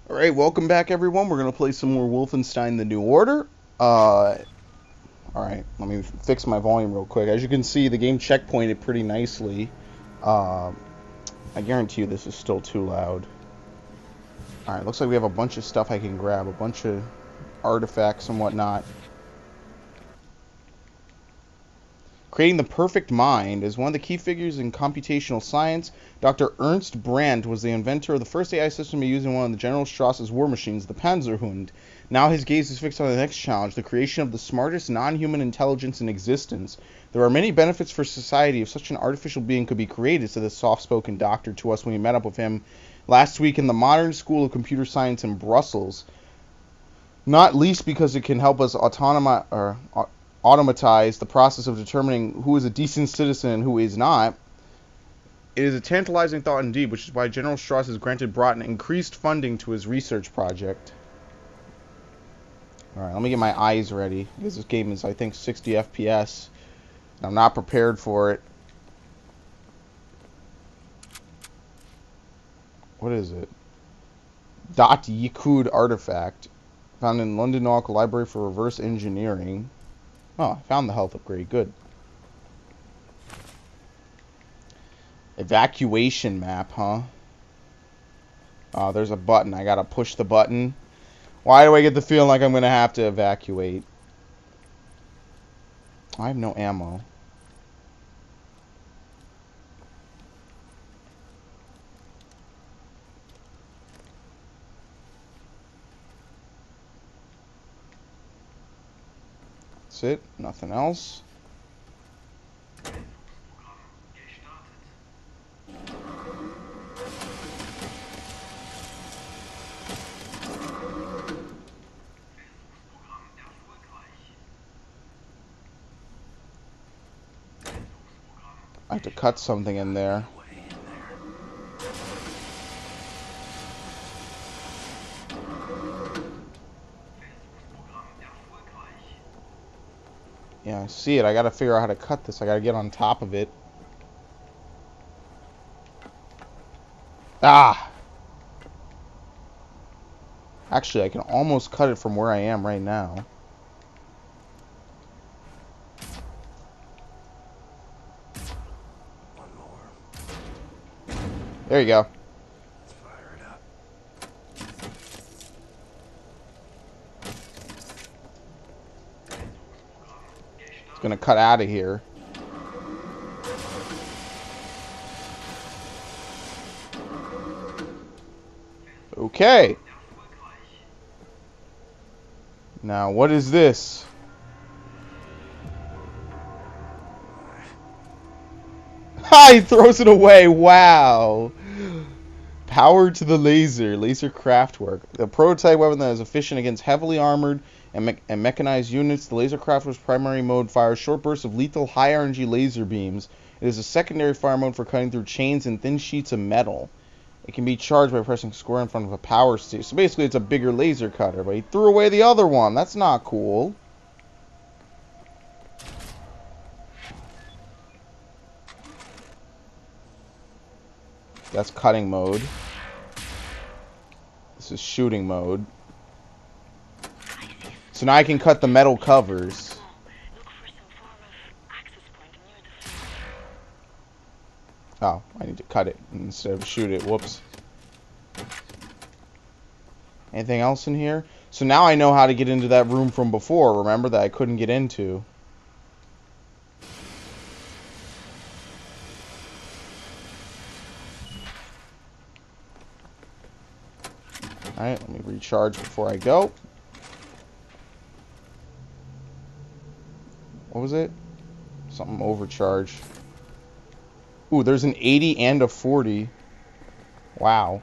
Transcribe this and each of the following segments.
Alright, welcome back everyone. We're going to play some more Wolfenstein The New Order. Alright, let me fix my volume real quick. As you can see, the game checkpointed pretty nicely. Uh, I guarantee you this is still too loud. Alright, looks like we have a bunch of stuff I can grab. A bunch of artifacts and whatnot. Creating the perfect mind is one of the key figures in computational science. Dr. Ernst Brandt was the inventor of the first AI system to be used in one of the General Strauss's war machines, the Panzerhund. Now his gaze is fixed on the next challenge, the creation of the smartest non-human intelligence in existence. There are many benefits for society if such an artificial being could be created, said the soft-spoken doctor to us when we met up with him last week in the Modern School of Computer Science in Brussels. Not least because it can help us automatize the process of determining who is a decent citizen and who is not. It is a tantalizing thought indeed, which is why General Strauss has granted Broughton increased funding to his research project. Alright, let me get my eyes ready, because this game is, I think, 60 FPS. I'm not prepared for it. What is it? Dot Yikud artifact. Found in London Nautical Library for reverse engineering. Oh, I found the health upgrade. Good. Evacuation map, huh? Oh, there's a button. I gotta push the button. Why do I get the feeling like I'm gonna have to evacuate? I have no ammo. That's it. Nothing else. I have to cut something in there. Yeah, I see it. I gotta figure out how to cut this. I gotta get on top of it. Ah! Actually, I can almost cut it from where I am right now. One more. There you go. Let's fire it up. It's gonna cut out of here. Okay. Now, what is this? Ha! He throws it away. Wow. Power to the laser. Laser craftwork. The prototype weapon that is efficient against heavily armored and mechanized units. The laser craftwork's primary mode fires short bursts of lethal high-energy laser beams. It is a secondary fire mode for cutting through chains and thin sheets of metal. It can be charged by pressing square in front of a power station. So basically it's a bigger laser cutter, but he threw away the other one. That's not cool. That's cutting mode. This is shooting mode. So now I can cut the metal covers. Oh, I need to cut it instead of shoot it. Whoops. Anything else in here? So now I know how to get into that room from before. Remember that I couldn't get into. Alright, let me recharge before I go. What was it? Something overcharge. Ooh, there's an 80 and a 40. Wow.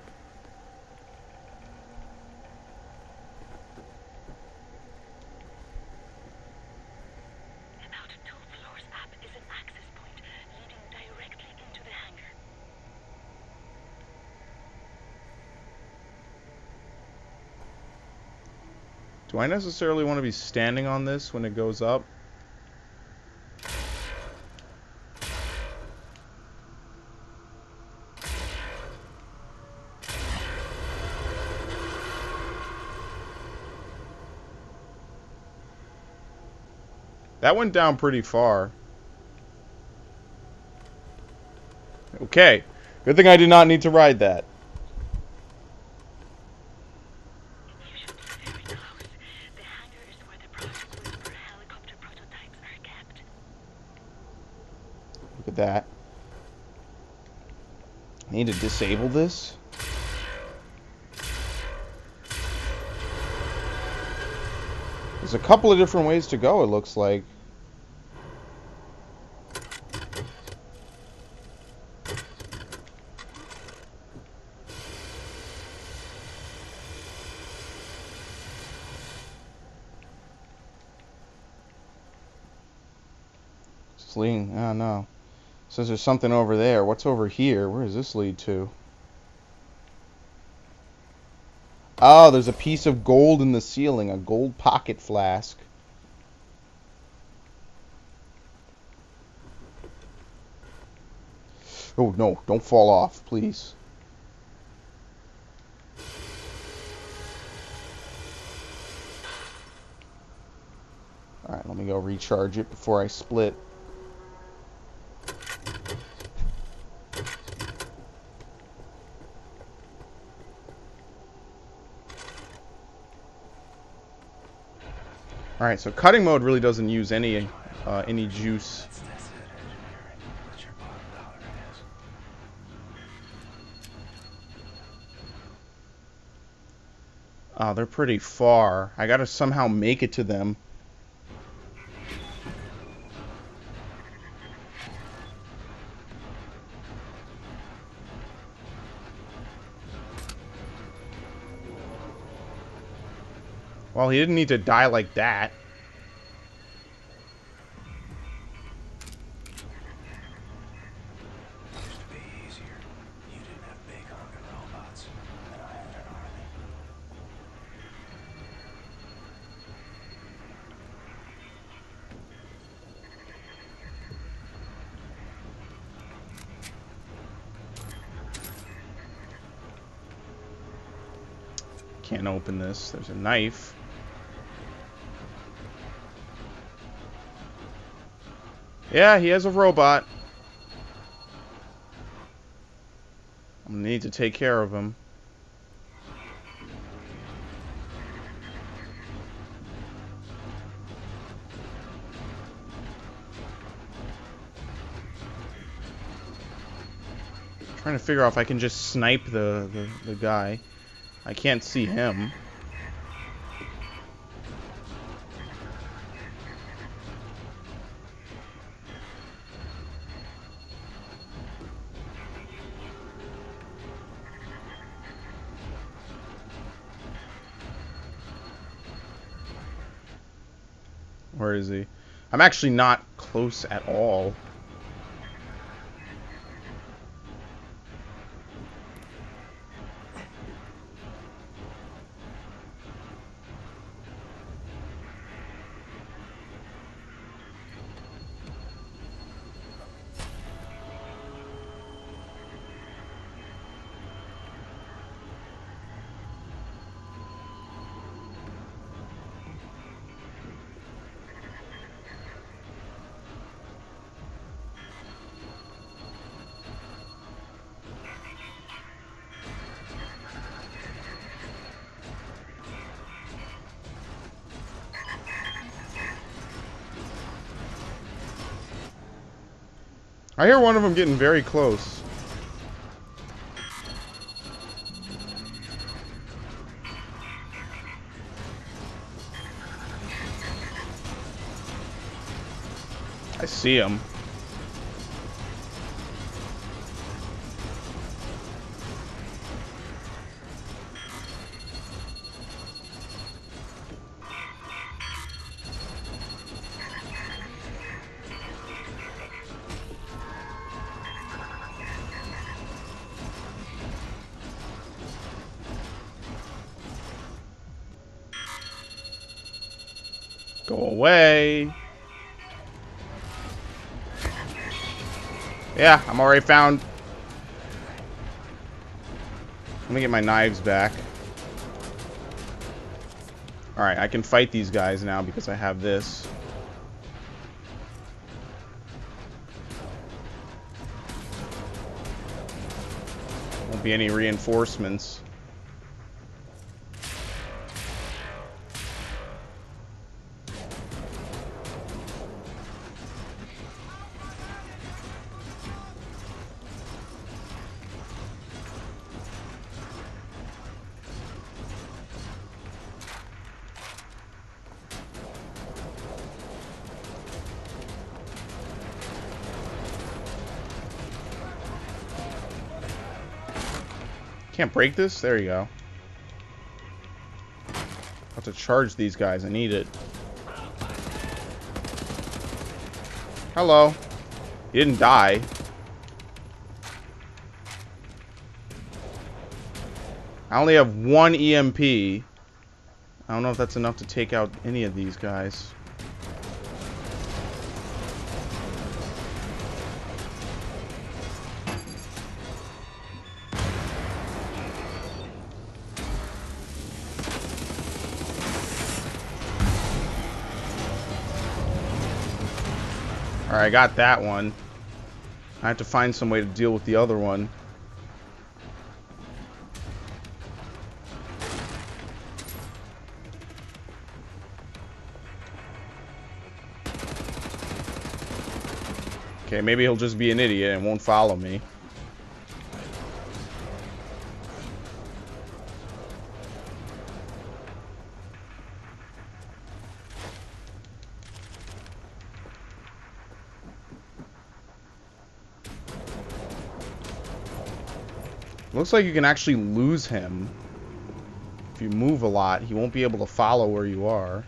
About 2 floors up is an access point leading directly into the hangar. Do I necessarily want to be standing on this when it goes up? That went down pretty far. Okay. Good thing I did not need to ride that. You should be very close. The hangar is where the Project Whisper helicopter prototypes are kept. Look at that. I need to disable this. There's a couple of different ways to go, it looks like. It's leading. Oh no. Says there's something over there. What's over here? Where does this lead to? Oh, there's a piece of gold in the ceiling. A gold pocket flask. Oh no, don't fall off, please. Alright, let me go recharge it before I split. Alright, so cutting mode really doesn't use any juice. That's it, engineering. What's your bottom dollar is? Oh, they're pretty far. I gotta somehow make it to them. Well, he didn't need to die like that. Used to be easier. You didn't have big honking robots, and I had an army. Can't open this. There's a knife. Yeah, he has a robot. I'm gonna need to take care of him. Trying to figure out if I can just snipe the guy. I can't see him. Where is he? I'm actually not close at all. I hear one of them getting very close. I see him. Go away. Yeah, I'm already found. Let me get my knives back. Alright, I can fight these guys now because I have this. be any reinforcements. Can't break this? There you go. Have to charge these guys. I need it. Hello. You didn't die. I only have one EMP. I don't know if that's enough to take out any of these guys. Alright, I got that one. I have to find some way to deal with the other one. Okay, maybe he'll just be an idiot and won't follow me. Looks like you can actually lose him. If you move a lot, he won't be able to follow where you are.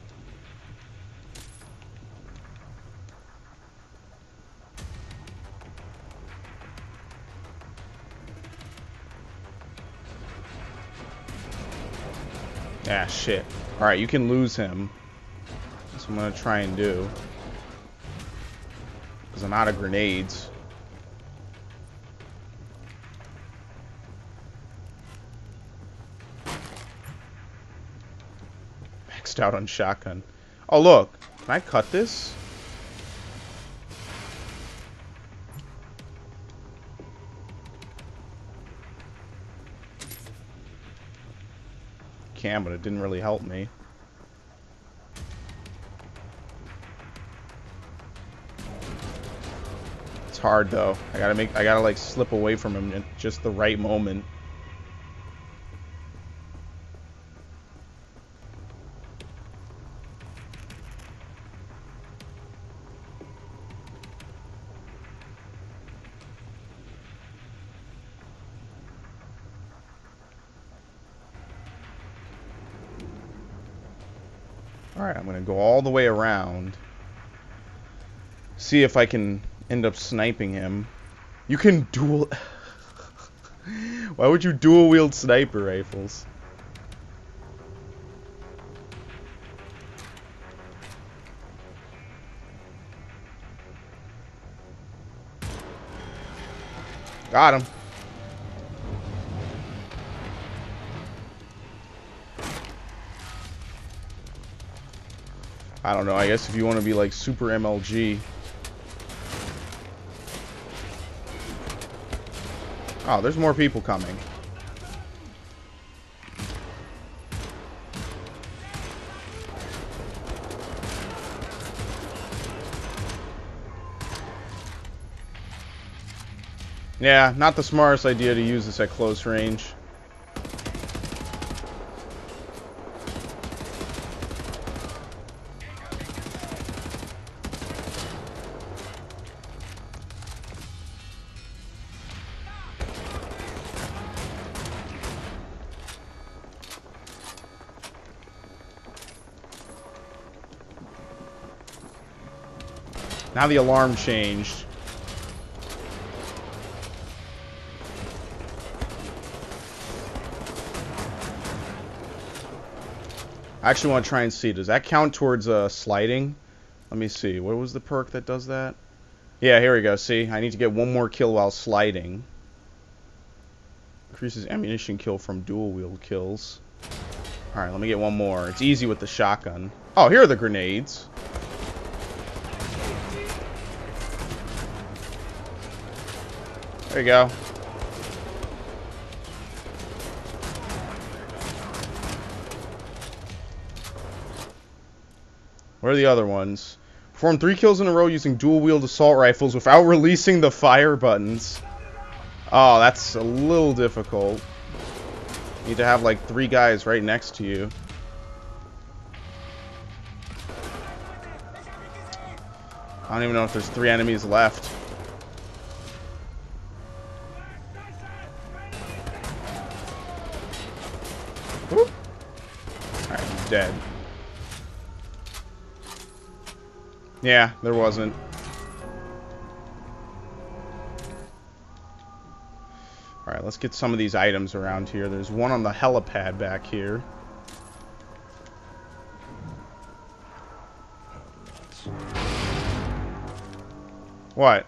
Ah, shit. Alright, you can lose him. That's what I'm gonna try and do. Because I'm out of grenades. Maxed out on shotgun. Oh, look. Can I cut this? Can, but it didn't really help me. It's hard though. I gotta like slip away from him at just the right moment. Alright, I'm gonna go all the way around. See if I can end up sniping him. You can dual... Why would you dual wield sniper rifles? Got him. I don't know, I guess if you want to be like super MLG. Oh, there's more people coming. Yeah, not the smartest idea to use this at close range. Now the alarm changed. I actually want to try and see. Does that count towards sliding? Let me see. What was the perk that does that? Yeah, here we go. See? I need to get one more kill while sliding. Increases ammunition kill from dual wield kills. Alright, let me get one more. It's easy with the shotgun. Oh, here are the grenades. There you go. Where are the other ones? Perform 3 kills in a row using dual-wield assault rifles without releasing the fire buttons. Oh, that's a little difficult. You need to have like 3 guys right next to you. I don't even know if there's 3 enemies left. Whoop. Alright, he's dead. Yeah, there wasn't. Alright, let's get some of these items around here. There's one on the helipad back here. What?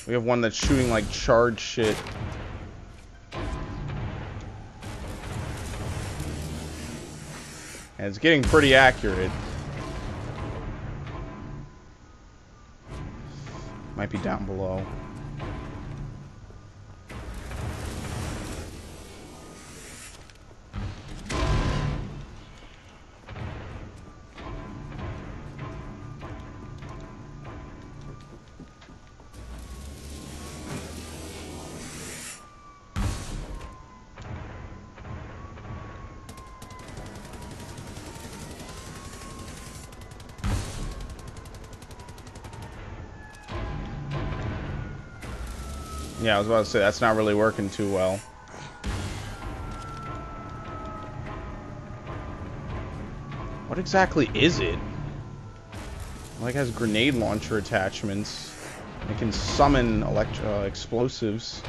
We have one that's shooting like charged shit. And it's getting pretty accurate. Might be down below. Yeah, I was about to say, that's not really working too well. What exactly is it? Like, it has grenade launcher attachments. It can summon explosives.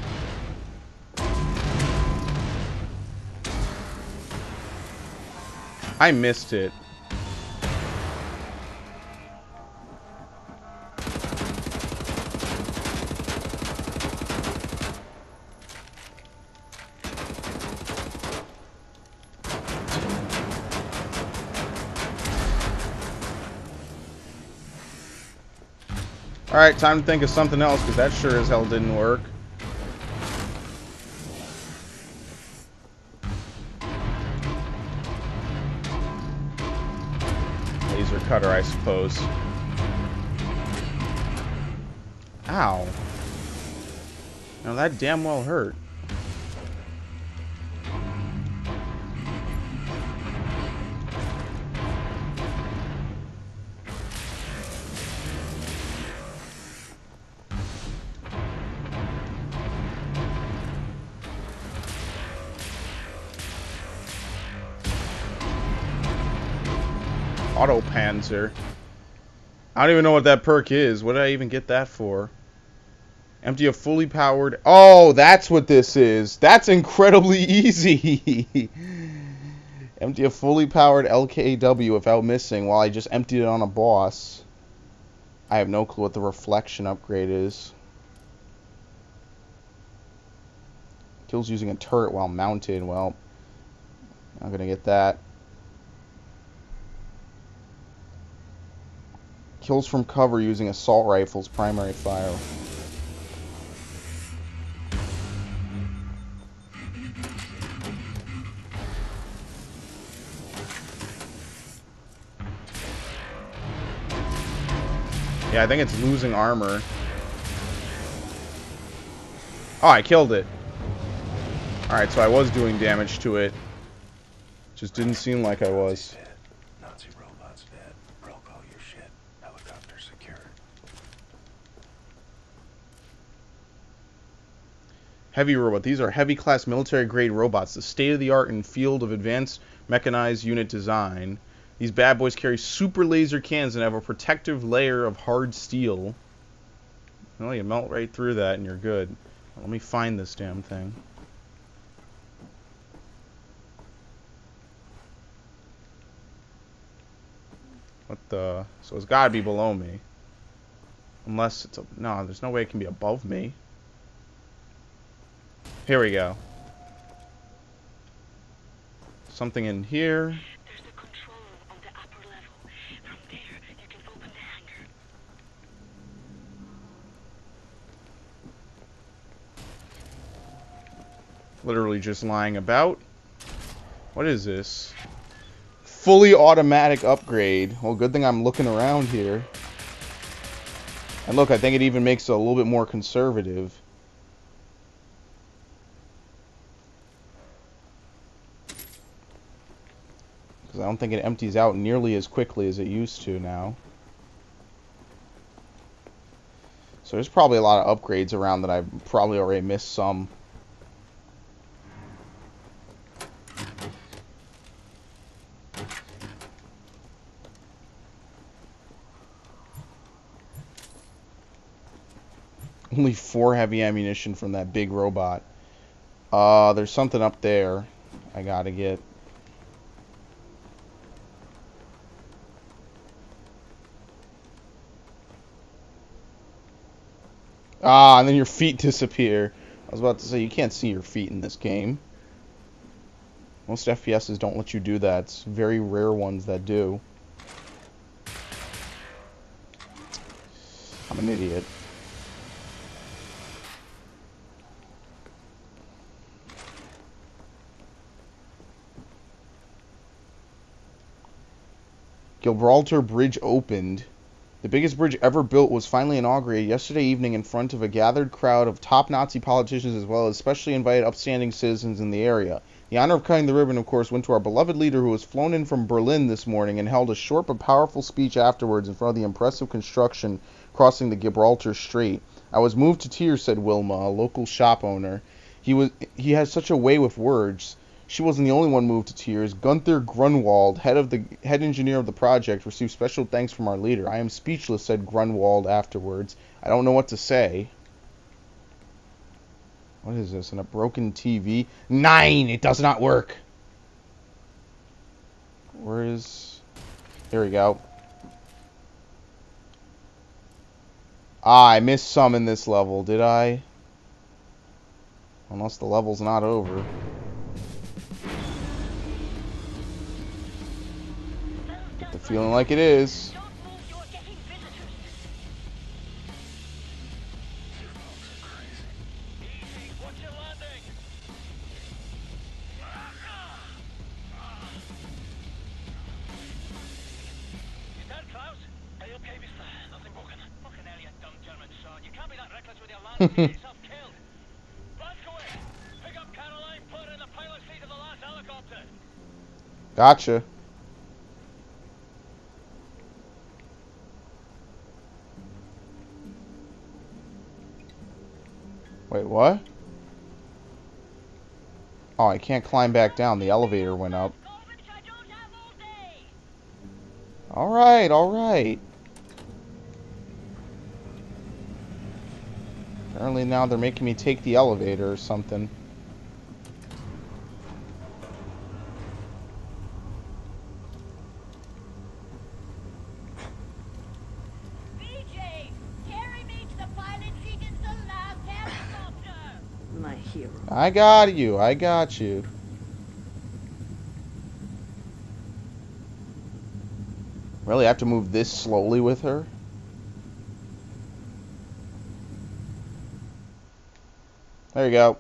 I missed it. Alright, time to think of something else, because that sure as hell didn't work. Laser cutter, I suppose. Ow. Now that damn well hurt. Auto Panzer. I don't even know what that perk is. What did I even get that for? Empty a fully powered... Oh, that's what this is. That's incredibly easy. Empty a fully powered LKW without missing while I just emptied it on a boss. I have no clue what the reflection upgrade is. Kills using a turret while mounted. Well, I'm going to get that. Kills from cover using assault rifles, primary fire. Yeah, I think it's losing armor. Oh, I killed it. Alright, so I was doing damage to it. Just didn't seem like I was. Nazi robots dead. Broke all your shit. Helicopter secured. Heavy robot. These are heavy class military grade robots. The state of the art in field of advanced mechanized unit design. These bad boys carry super laser cannons and have a protective layer of hard steel. Well, you melt right through that and you're good. Let me find this damn thing. What the... So it's gotta be below me. Unless it's... No, there's no way it can be above me. Here we go. Something in here. There's a control room on the upper level. From there, you can open the hangar. Literally just lying about. What is this? Fully automatic upgrade. Well, good thing I'm looking around here. And look, I think it even makes it a little bit more conservative. Because I don't think it empties out nearly as quickly as it used to now. So there's probably a lot of upgrades around that I've probably already missed some. Only 4 heavy ammunition from that big robot. There's something up there I gotta get. Ah, and then your feet disappear. I was about to say, you can't see your feet in this game. Most FPSs don't let you do that. It's very rare ones that do. I'm an idiot. Gibraltar Bridge opened. The biggest bridge ever built was finally inaugurated yesterday evening in front of a gathered crowd of top Nazi politicians as well as specially invited upstanding citizens in the area. The honor of cutting the ribbon, of course, went to our beloved leader who was flown in from Berlin this morning and held a short but powerful speech afterwards in front of the impressive construction crossing the Gibraltar Strait. I was moved to tears, said Wilma, a local shop owner. He has such a way with words. She wasn't the only one moved to tears. Gunther Grunwald, head engineer of the project, received special thanks from our leader. I am speechless, said Grunwald afterwards. I don't know what to say. What is this? And a broken TV? 9! It does not work! Where is... Here we go. Ah, I missed some in this level, did I? Unless the level's not over. Get the feeling like it is. Gotcha. Wait, what? Oh, I can't climb back down. The elevator went up. Alright, alright. Apparently now they're making me take the elevator or something. I got you. I got you. Really, I have to move this slowly with her? There you go.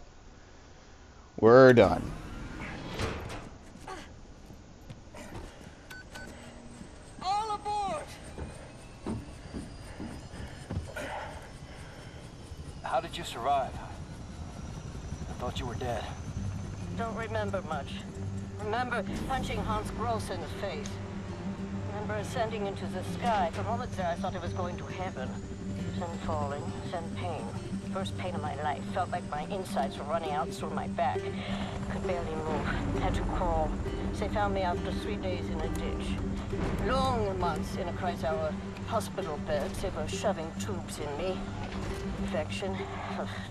We're done. All aboard! How did you survive? I thought you were dead. Don't remember much. Remember punching Hans Gross in the face. Remember ascending into the sky. For moments there, I thought I was going to heaven. Then falling, then pain. First pain of my life. Felt like my insides were running out through my back. Could barely move. Had to crawl. They found me after 3 days in a ditch. Long months in a Kreisauer hospital bed. They were shoving tubes in me. Infection.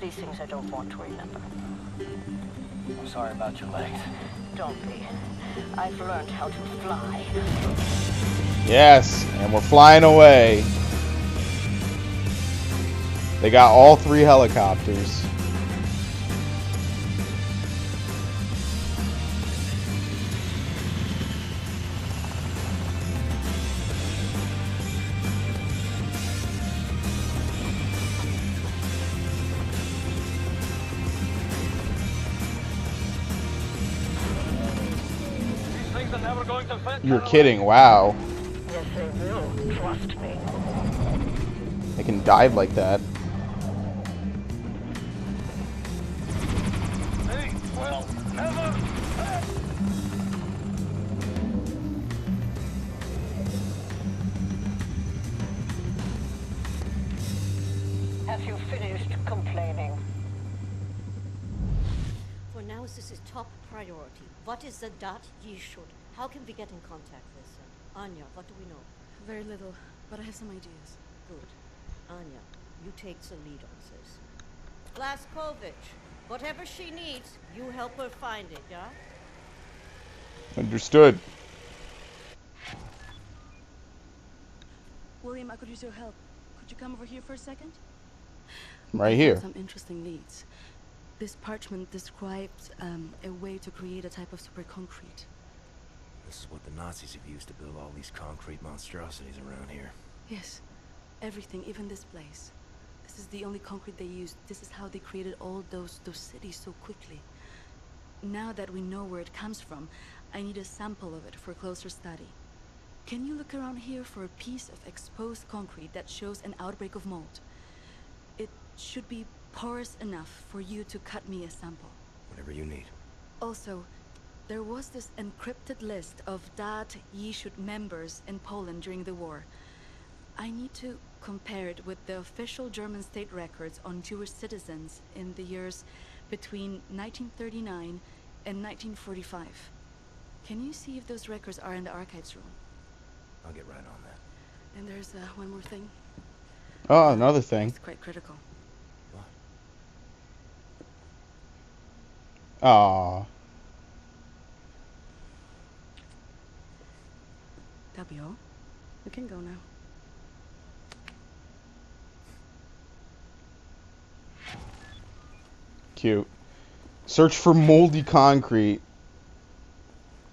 These things I don't want to remember. I'm sorry about your legs. Don't be. I've learned how to fly. Yes, and we're flying away. They got all 3 helicopters. You're kidding, wow. Yes, they will. Trust me. They can dive like that. They will never. Have you finished complaining? For now, this is top priority. What is the dot ye should? How can we get in contact with them? Anya, what do we know? Very little, but I have some ideas. Good. Anya, you take the lead on this. Blaskovich, whatever she needs, you help her find it, yeah? Understood. William, I could use your help. Could you come over here for a second? Right I here. found some interesting leads. This parchment describes a way to create a type of super concrete. This is what the Nazis have used to build all these concrete monstrosities around here. Yes, everything, even this place. This is the only concrete they used. This is how they created all those cities so quickly. Now that we know where it comes from, I need a sample of it for closer study. Can you look around here for a piece of exposed concrete that shows an outbreak of mold? It should be porous enough for you to cut me a sample. Whatever you need. Also, there was this encrypted list of Dat Yeshut members in Poland during the war. I need to compare it with the official German state records on Jewish citizens in the years between 1939 and 1945. Can you see if those records are in the archives room? I'll get right on that. And there's one more thing. Oh, another thing. It's quite critical. What? Aw. That'll be all. We can go now. Cute. Search for moldy concrete.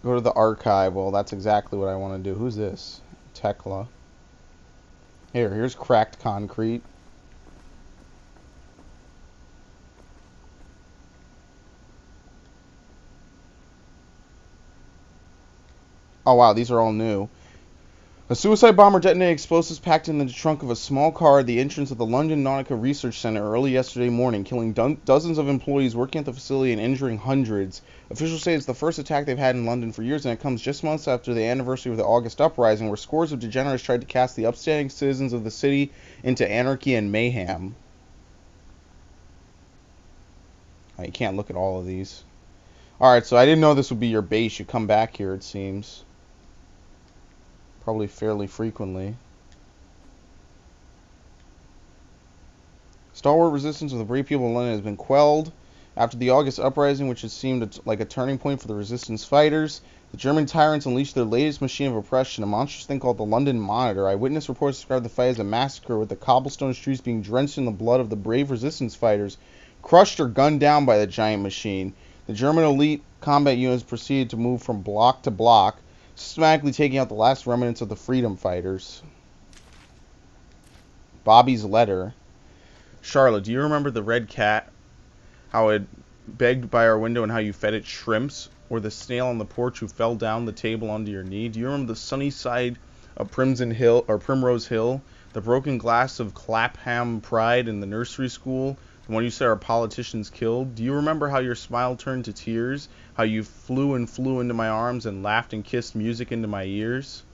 Go to the archive. Well, that's exactly what I want to do. Who's this? Tekla. Here's cracked concrete. Oh wow, these are all new. A suicide bomber detonated explosives packed in the trunk of a small car at the entrance of the London Nautica Research Centre early yesterday morning, killing dozens of employees working at the facility and injuring hundreds. Officials say it's the first attack they've had in London for years, and it comes just months after the anniversary of the August uprising, where scores of degenerates tried to cast the upstanding citizens of the city into anarchy and mayhem. Oh, you can't look at all of these. Alright, so I didn't know this would be your base. You come back here, it seems. Probably fairly frequently. Stalwart resistance of the brave people of London has been quelled. After the August uprising, which has seemed like a turning point for the resistance fighters, the German tyrants unleashed their latest machine of oppression, a monstrous thing called the London Monitor. Eyewitness reports described the fight as a massacre, with the cobblestone streets being drenched in the blood of the brave resistance fighters, crushed or gunned down by the giant machine. The German elite combat units proceeded to move from block to block, systematically taking out the last remnants of the freedom fighters. Bobby's letter. Charlotte, do you remember the red cat? How it begged by our window and how you fed it shrimps? Or the snail on the porch who fell down the table onto your knee? Do you remember the sunny side of Primrose Hill? The broken glass of Clapham Pride in the nursery school? The one you said our politicians killed? Do you remember how your smile turned to tears? How you flew into my arms and laughed and kissed music into my ears?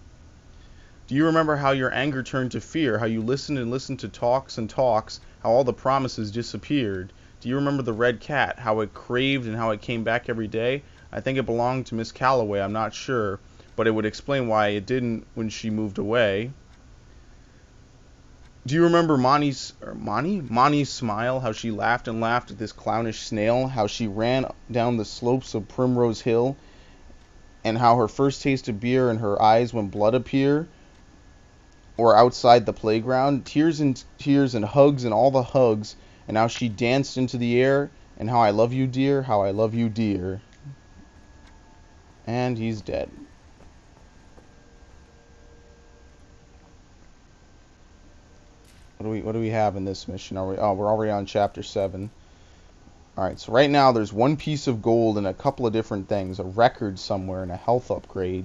Do you remember how your anger turned to fear? How you listened and listened to talks and talks? How all the promises disappeared? Do you remember the red cat? How it craved and how it came back every day? I think it belonged to Miss Calloway, I'm not sure, but it would explain why it didn't when she moved away. Do you remember Monty's smile? How she laughed and laughed at this clownish snail? How she ran down the slopes of Primrose Hill? And how her first taste of beer in her eyes when blood appeared? Or outside the playground? Tears and tears and hugs and all the hugs. And how she danced into the air. And how I love you, dear. How I love you, dear. And he's dead. What do we have in this mission? We're already on chapter 7. Alright, so right now there's one piece of gold and a couple of different things. A record somewhere and a health upgrade.